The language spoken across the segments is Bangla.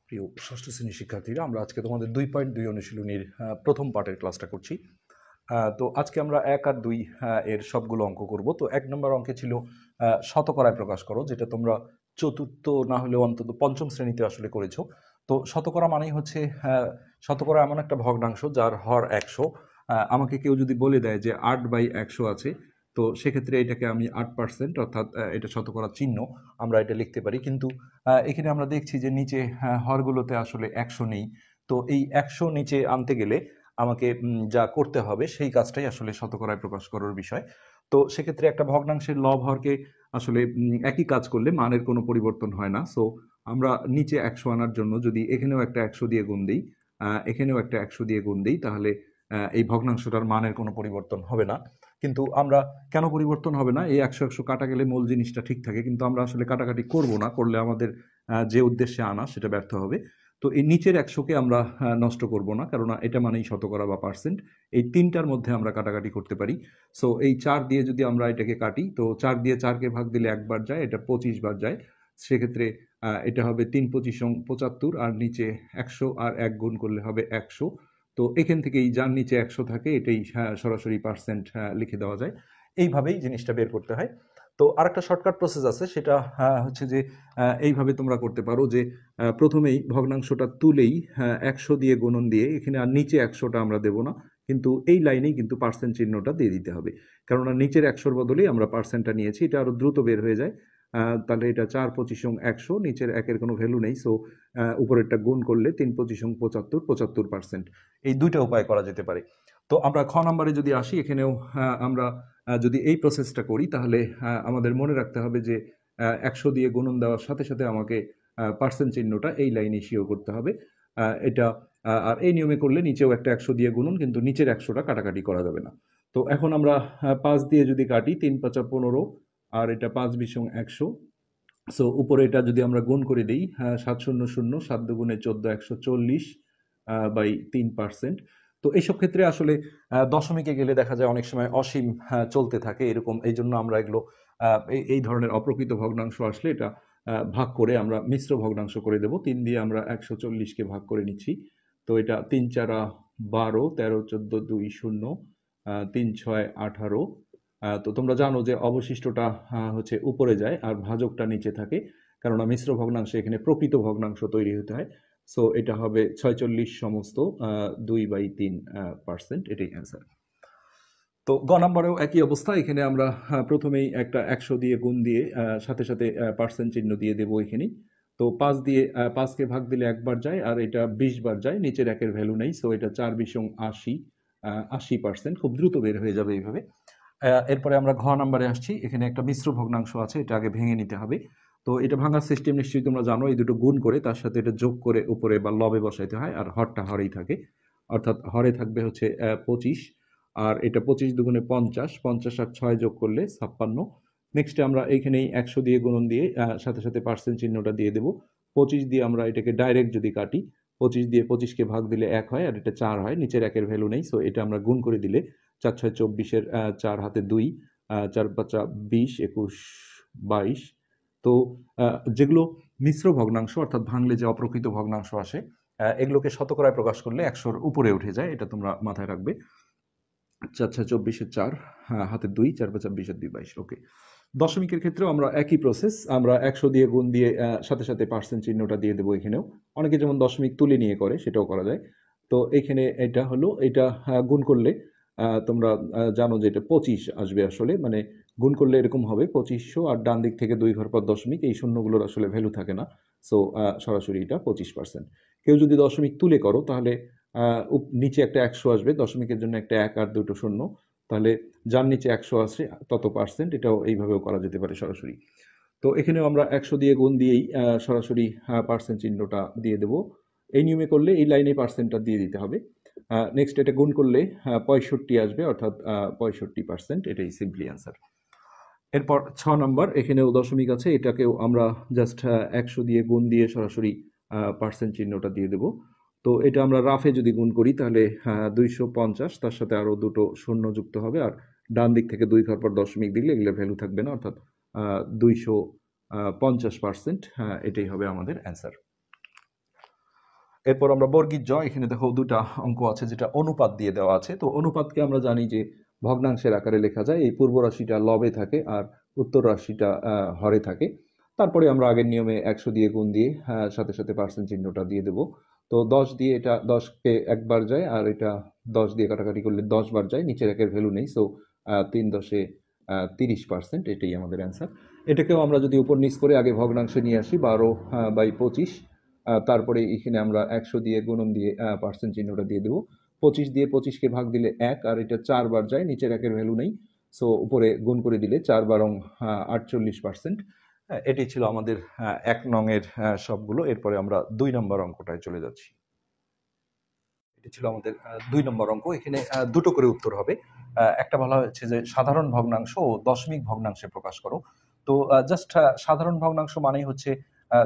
প্রিয় ষষ্ঠ শ্রেণীর শিক্ষার্থীরা, আমরা আজকে তোমাদের 2.2 অনুশীলনীর প্রথম পার্টের ক্লাসটা করছি। তো আজকে আমরা 1 আর 2 এর সবগুলো অঙ্ক করব। তো 1 নম্বর অঙ্কে ছিল শতকরায় প্রকাশ করো, যেটা তোমরা চতুর্থ না হলেও অন্তত পঞ্চম শ্রেণীতে আসলে করেছো। তো শতকরা মানেই হচ্ছে শতকরা এমন একটা ভগ্নাংশ যার হর 100। আমাকে কেউ যদি বলে দেয় যে 8/100 আছে, তো সেক্ষেত্রে এটাকে আমি 8%, অর্থাৎ এটা শতকরা চিহ্ন আমরা এটা লিখতে পারি। কিন্তু এখানে আমরা দেখছি যে নিচে হরগুলোতে আসলে 100 নেই। তো এই 100 নিচে আনতে গেলে আমাকে যা করতে হবে সেই কাজটাই আসলে শতকরায় প্রকাশ করার বিষয়। তো সেক্ষেত্রে একটা ভগ্নাংশের লব হরকে আসলে একই কাজ করলে মানের কোনো পরিবর্তন হয় না। সো আমরা নিচে 100 আনার জন্য যদি এখানেও একটা 100 দিয়ে গুণ দিই, এখানেও একটা 100 দিয়ে গুণ দিই, তাহলে এই ভগ্নাংশটার মানের কোনো পরিবর্তন হবে না। কিন্তু আমরা কেন পরিবর্তন হবে না, এই 100 কাটা গেলে মূল জিনিসটা ঠিক থাকে, কিন্তু আমরা আসলে কাটাকাটি করব না, করলে আমাদের যে উদ্দেশ্যে আনা সেটা ব্যর্থ হবে। তো এই নিচের 100কে আমরা নষ্ট করব না, কারণ এটা মানেই শতকরা বা পার্সেন্ট। এই তিনটার মধ্যে আমরা কাটাকাটি করতে পারি। সো এই 4 দিয়ে যদি আমরা এটাকে কাটি, তো 4 দিয়ে 4কে ভাগ দিলে একবার যায়, এটা 25 বার যায়। সেক্ষেত্রে এটা হবে 3×25 = 75, আর নিচে 100 আর 1 গুণ করলে হবে 100। তো এখান থেকেই যার নিচে 100 থাকে এটাই সরাসরি পার্সেন্ট লিখে দেওয়া যায়। এইভাবেই জিনিসটা বের করতে হয়। তো আরেকটা শর্টকাট প্রসেস আছে, সেটা হচ্ছে যে এইভাবে তোমরা করতে পারো যে প্রথমেই ভগ্নাংশটা তুলেই 100 দিয়ে গুণন দিয়ে এখানে আর নিচে 100টা আমরা দেব না, কিন্তু এই লাইনেই কিন্তু পার্সেন্ট চিহ্নটা দিয়ে দিতে হবে। কেননা নিচের 100র বদলেই আমরা পার্সেন্টটা নিয়েছি, এটা আরো দ্রুত বের হয়ে যায়। তাহলে এটা 4×25=100, নিচের একের কোনো ভ্যালু নেই। সো উপরেরটা গুণ করলে 3×25=75, 75%। এই দুইটা উপায় করা যেতে পারে। তো আমরা খ নাম্বারে যদি আসি, এখানেও আমরা যদি এই প্রসেসটা করি, তাহলে আমাদের মনে রাখতে হবে যে 100 দিয়ে গুণন দেওয়ার সাথে সাথে আমাকে পার্সেন্ট চিহ্নটা এই লাইনে শিও করতে হবে। এটা আর এই নিয়মে করলে নিচেও একটা 100 দিয়ে গুণন, কিন্তু নিচের 100টা কাটাকাটি করা যাবে না। তো এখন আমরা 5 দিয়ে যদি কাটি, 3×5=15, আর এটা 5×20=100। সো উপরে এটা যদি আমরা গুণ করে দিই, 7×0=0, 7×2=14, 140/3%। তো এইসব ক্ষেত্রে আসলে দশমিকে গেলে দেখা যায় অনেক সময় অসীম চলতে থাকে এরকম। এই জন্য আমরা এগুলো এই ধরনের অপ্রকৃত ভগ্নাংশ আসলে এটা ভাগ করে আমরা মিশ্র ভগ্নাংশ করে দেব। 3 দিয়ে আমরা 140কে ভাগ করে নিচ্ছি। তো এটা 3×4=12, 13×14=2=0, 3×6=18। তো তোমরা জানো যে অবশিষ্টটা হচ্ছে উপরে যায় আর ভাজকটা নিচে থাকে, কারণ মিশ্র ভগ্নাংশে এখানে প্রকৃত ভগ্নাংশ তৈরি হতে হয়। সো এটা হবে 46 সমস্ত 2/3%, এটাই অ্যান্সার। তো গ নম্বরেও একই অবস্থা, এখানে আমরা প্রথমেই একটা 100 দিয়ে গুণ দিয়ে সাথে সাথে পার্সেন্ট চিহ্ন দিয়ে দেবো এখানেই। তো 5 দিয়ে 5কে ভাগ দিলে একবার যায়, আর এটা 20 বার যায়, নিচের একের ভ্যালু নেই। সো এটা 4×20=80, 80%। খুব দ্রুত বের হয়ে যাবে এইভাবে। এরপরে আমরা ঘ নাম্বারে আসছি, এখানে একটা মিশ্র ভগ্নাংশ আছে, এটা আগে ভেঙে নিতে হবে। তো এটা ভাঙার সিস্টেম নিশ্চয়ই তোমরা জানো, এই দুটো গুণ করে তার সাথে এটা যোগ করে উপরে বা লবে বসাইতে হয়, আর হরটা হরেই থাকে। অর্থাৎ হরে থাকবে হচ্ছে 25, আর এটা 25×2 = 50, 50 আর 6 যোগ করলে 56। নেক্সটে আমরা এইখানেই 100 দিয়ে গুণন দিয়ে সাথে সাথে পার্সেন্ট চিহ্নটা দিয়ে দেবো। 25 দিয়ে আমরা এটাকে ডাইরেক্ট যদি কাটি, 25 দিয়ে 25কে ভাগ দিলে 1 হয়, আর এটা 4 হয়, নিচের একের ভ্যালু নেই। সো এটা আমরা গুণ করে দিলে 4×6=24, 4 হাতে 2, 4×5=20, 21, 22। তো যেগুলো মিশ্র ভগ্নাংশ, অর্থাৎ ভাঙলে যে অপ্রকৃত ভগ্নাংশ আসে, এগুলোকে শতকরায় প্রকাশ করলে 100র উপরে উঠে যায়, এটা তোমরা মাথায় রাখবে। 4×6=24, হাতে 2, 4×5=20, 22। ওকে। দশমিকের ক্ষেত্রেও আমরা একই প্রসেস, আমরা 100 দিয়ে গুণ দিয়ে সাথে সাথে পার্সেন্ট চিহ্নটা দিয়ে দেবো এখানেও। অনেকে যেমন দশমিক তুলে নিয়ে করে, সেটাও করা যায়। তো এখানে এটা হলো, এটা গুণ করলে তোমরা জানো যে এটা 25 আসবে আসলে, মানে গুণ করলে এরকম হবে 2500, আর ডান দিক থেকে 2 ঘর পর দশমিক, এই শূন্যগুলোর আসলে ভ্যালু থাকে না। সো সরাসরি এটা 25%। কেউ যদি দশমিক তুলে করো, তাহলে নিচে একটা 100 আসবে, দশমিকের জন্য একটা 1 আর দুটো শূন্য, তাহলে যার নিচে 100 আসে তত পার্সেন্ট। এটাও এইভাবেও করা যেতে পারে সরাসরি। তো এখানেও আমরা 100 দিয়ে গুণ দিয়েই সরাসরি পার্সেন্ট চিহ্নটা দিয়ে দেব। এই নিয়মে করলে এই লাইনে পার্সেন্টটা দিয়ে দিতে হবে। নেক্সট এটা গুণ করলে 65 আসবে, অর্থাৎ 65%, এটাই সিম্পলি অ্যান্সার। এরপর 6 নম্বর, এখানেও দশমিক আছে, এটাকেও আমরা জাস্ট 100 দিয়ে গুণ দিয়ে সরাসরি পার্সেন্ট চিহ্নটা দিয়ে দেব। তো এটা আমরা রাফে যদি গুণ করি, তাহলে 250, তার সাথে আরও দুটো শূন্য যুক্ত হবে, আর ডান দিক থেকে 2 ঘর পর দশমিক দিলে এগুলো ভ্যালু থাকবে না, অর্থাৎ 250%। এটাই হবে আমাদের অ্যান্সার। এরপর আমরা বর্গীর জ, এখানে দেখো দুটা অঙ্ক আছে যেটা অনুপাত দিয়ে দেওয়া আছে। তো অনুপাতকে আমরা জানি যে ভগ্নাংশের আকারে লেখা যায়। এই পূর্ব রাশিটা লবে থাকে আর উত্তর রাশিটা হরে থাকে। তারপরে আমরা আগের নিয়মে 100 দিয়ে গুণ দিয়ে সাথে সাথে পার্সেন্ট চিহ্নটা দিয়ে দেবো। তো 10 দিয়ে এটা 10কে একবার যায়, আর এটা 10 দিয়ে কাটাকাটি করলে 10 বার যায়, নিচের একের ভ্যালু নেই। সো 3 × 10 = 30%, এটাই আমাদের অ্যান্সার। এটাকেও আমরা যদি উপর নিচ করে আগে ভগ্নাংশে নিয়ে আসি 12/25, তারপরে এখানে আমরা 100 দিয়ে গুণন দিয়ে পার্সেন্ট চিহ্নটা দিয়ে দেবো। 25 দিয়ে 25কে ভাগ দিলে 1, আর এটা 4 বার যায়, নিচের একের ভ্যালু নেই। সো উপরে গুণ করে দিলে 4 বারং 48%। এটি ছিল আমাদের 1 নংয়ের সবগুলো। এরপরে আমরা 2 নম্বর অঙ্কটায় চলে যাচ্ছি। এটি ছিল আমাদের 2 নম্বর অঙ্ক। এখানে দুটো করে উত্তর হবে। একটা বলা হয়েছে যে সাধারণ ভগ্নাংশ ও দশমিক ভগ্নাংশে প্রকাশ করো। তো জাস্ট সাধারণ ভগ্নাংশ মানেই হচ্ছে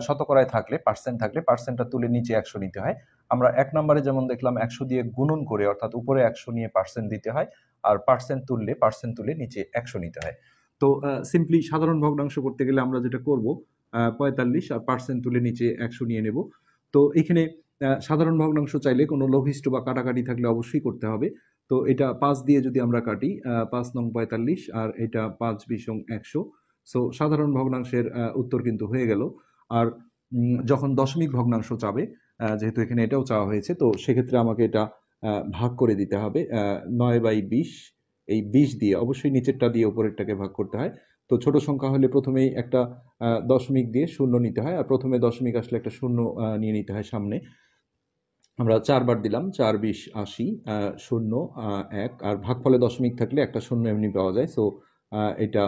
শতকরায় থাকলে, পার্সেন্ট থাকলে পার্সেন্টটা তুলে নিচে 100 নিতে হয়। আমরা 1 নম্বরে যেমন দেখলাম 100 দিয়ে গুণন করে, অর্থাৎ উপরে 100 নিয়ে পার্সেন্ট দিতে হয়, আর পার্সেন্ট তুলে নিচে 100 নিতে হয়। তো সিম্পলি সাধারণ ভগ্নাংশ করতে গেলে আমরা যেটা করব, 45 আর পার্সেন্ট তুলে নিচে 100 নিয়ে নেব। তো এখানে সাধারণ ভগ্নাংশ চাইলে কোনো লঘিষ্ঠ বা কাটাকাটি থাকলে অবশ্যই করতে হবে। তো এটা 5 দিয়ে যদি আমরা কাটি, 5 নং 45 আর এটা 5 বিশং 100। সো সাধারণ ভগ্নাংশের উত্তর কিন্তু হয়ে গেল। আর যখন দশমিক ভগ্নাংশ চাবে, যেহেতু এখানে এটাও চাওয়া হয়েছে, তো সেক্ষেত্রে আমাকে এটা ভাগ করে দিতে হবে। 9/20, এই 20 দিয়ে অবশ্যই নিচেরটা দিয়ে উপরেরটাকে ভাগ করতে হয়। তো ছোট সংখ্যা হলে প্রথমেই একটা দশমিক দিয়ে শূন্য নিতে হয়, আর প্রথমে দশমিক আসলে একটা শূন্য নিয়ে নিতে হয় সামনে। আমরা 4 বার দিলাম, 4 × 20 = 80, 0 1, আর ভাগফলে দশমিক থাকলে একটা শূন্য এমনি পাওয়া যায়। সো এটা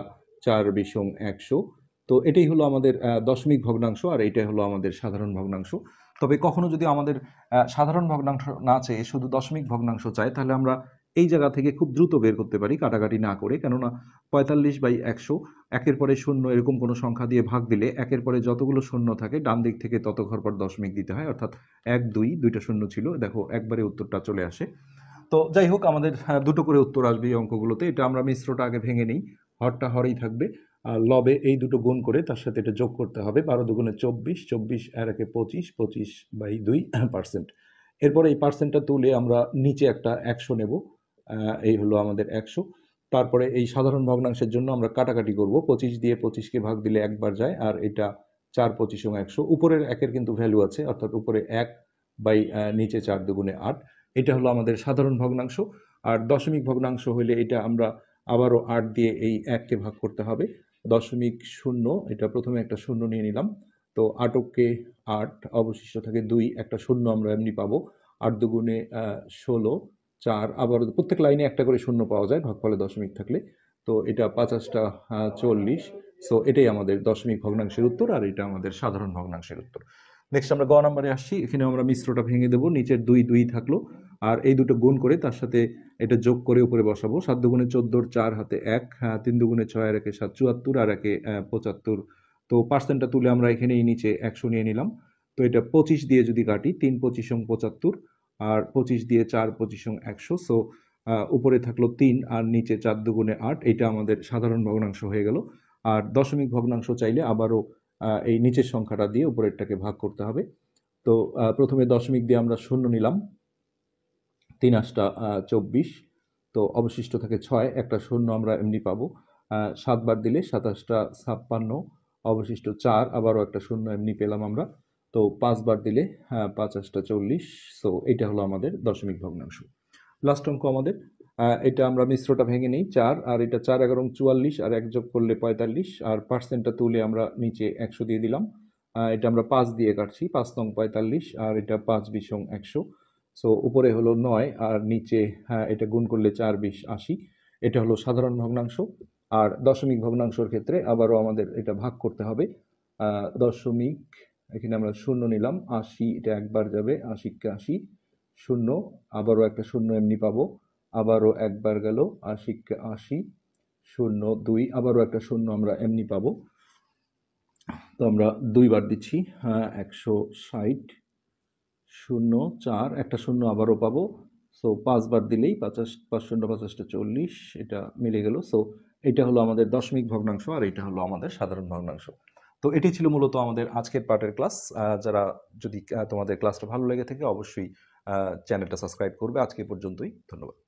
4 বিশং 100। তো এটাই হলো আমাদের দশমিক ভগ্নাংশ, আর এটাই হলো আমাদের সাধারণ ভগ্নাংশ। তবে কখনো যদি আমাদের সাধারণ ভগ্নাংশ না চেয়ে শুধু দশমিক ভগ্নাংশ চায়, তাহলে আমরা এই জায়গা থেকে খুব দ্রুত বের করতে পারি কাটাকাটি না করে। কেননা 45/100, একের পরে শূন্য এরকম কোনো সংখ্যা দিয়ে ভাগ দিলে একের পরে যতগুলো শূন্য থাকে ডান দিক থেকে তত ঘর পর দশমিক দিতে হয়। অর্থাৎ 1 2 দুইটা শূন্য ছিল, দেখো একবারে উত্তরটা চলে আসে। তো যাই হোক, আমাদের দুটো করে উত্তর আসবে এই অঙ্কগুলোতে। এটা আমরা মিশ্রটা আগে ভেঙে নিই। হরটা হরেই থাকবে, আর লবে এই দুটো গুণ করে তার সাথে এটা যোগ করতে হবে। 12 দুগুণে 24, 24 আর একে 25, 25/2%। এরপরে এই পার্সেন্টটা তুলে আমরা নিচে একটা 100 নেব। এই হলো আমাদের 100। তারপরে এই সাধারণ ভগ্নাংশের জন্য আমরা কাটাকাটি করব। 25 দিয়ে 25কে ভাগ দিলে একবার যায়, আর এটা 4 25 100। উপরের একের কিন্তু ভ্যালু আছে, অর্থাৎ উপরে 1 বাই নিচে 4 দুগুণে 8। এটা হলো আমাদের সাধারণ ভগ্নাংশ। আর দশমিক ভগ্নাংশ হইলে এটা আমরা আবারও 8 দিয়ে এই 1কে ভাগ করতে হবে। 0.0, এটা প্রথমে একটা শূন্য নিয়ে নিলাম। তো 8কে 8, অবশিষ্ট থাকে 2, একটা শূন্য আমরা এমনি পাবো। 8 দুগুণে 16, 4, আবার প্রত্যেক লাইনে একটা করে শূন্য পাওয়া যায় ভাগফলে দশমিক থাকলে। তো এটা 50টা 40। সো এটাই আমাদের দশমিক ভগ্নাংশের উত্তর, আর এটা আমাদের সাধারণ ভগ্নাংশের উত্তর। নেক্সট আমরা গ নম্বরে আসছি। এখানে আমরা মিশ্রটা ভেঙে দেবো। নিচের 2 2 থাকলো, আর এই দুটো গুণ করে তার সাথে এটা যোগ করে উপরে বসাবো। 7 দুগুণে 14, 4 হাতে 1, 3 দুগুণে 6 আর একে 7 74, আর একে 75। তো পার্সেন্টটা তুলে আমরা এখানেই নিচে 100 নিয়ে নিলাম। তো এটা 25 দিয়ে যদি কাটি, 3 25 75, আর 25 দিয়ে 4 25 100। সো উপরে থাকলো 3 আর নিচে 4 দুগুণে 8। এটা আমাদের সাধারণ ভগ্নাংশ হয়ে গেল। আর দশমিক ভগ্নাংশ চাইলে আবারও এই নিচের সংখ্যাটা দিয়ে উপরেরটাকে ভাগ করতে হবে। তো প্রথমে দশমিক দিয়ে আমরা শূন্য নিলাম, 3 8টা 24। তো অবশিষ্ট থাকে 6, একটা শূন্য আমরা এমনি পাবো। 7 বার দিলে 27টা 56, অবশিষ্ট 4, আবারও একটা শূন্য এমনি পেলাম আমরা। তো 5 বার দিলে 5 8টা 40। সো এটা হলো আমাদের দশমিক ভগ্নাংশ। লাস্ট অঙ্ক আমাদের, এটা আমরা মিশ্রটা ভেঙে নিই। 4 আর এটা 4 11 44, আর 1 যোগ করলে 45, আর পার্সেন্টটা তুলে আমরা নিচে 100 দিয়ে দিলাম। এটা আমরা 5 দিয়ে কাটছি, 5 নং 45, আর এটা 5 বিশং 100। সো উপরে হলো 9, আর নিচে এটা গুণ করলে 4 20 80। এটা হলো সাধারণ ভগ্নাংশ। আর দশমিক ভগ্নাংশের ক্ষেত্রে আবারও আমাদের এটা ভাগ করতে হবে। দশমিক, এখানে আমরা শূন্য নিলাম। 80, এটা একবার যাবে, 80কে 80, শূন্য, আবারও একটা শূন্য এমনি পাবো। আবারও একবার গেল, 80কে 80, শূন্য 2, আবারও একটা শূন্য আমরা এমনি পাবো। তো আমরা 2 বার দিচ্ছি, 160, শূন্য 4, একটা শূন্য আবারও পাবো। সো 5 বার দিলেই 50, 5 শূন্য 50টা 40, এটা মিলে গেল। সো এটা হলো আমাদের দশমিক ভগ্নাংশ, আর এটা হলো আমাদের সাধারণ ভগ্নাংশ। তো এটি ছিল মূলত আমাদের আজকের পার্টের ক্লাস। যারা যদি তোমাদের ক্লাসটা ভালো লেগে থাকে অবশ্যই চ্যানেলটা সাবস্ক্রাইব করবে। আজকে এ পর্যন্তই, ধন্যবাদ।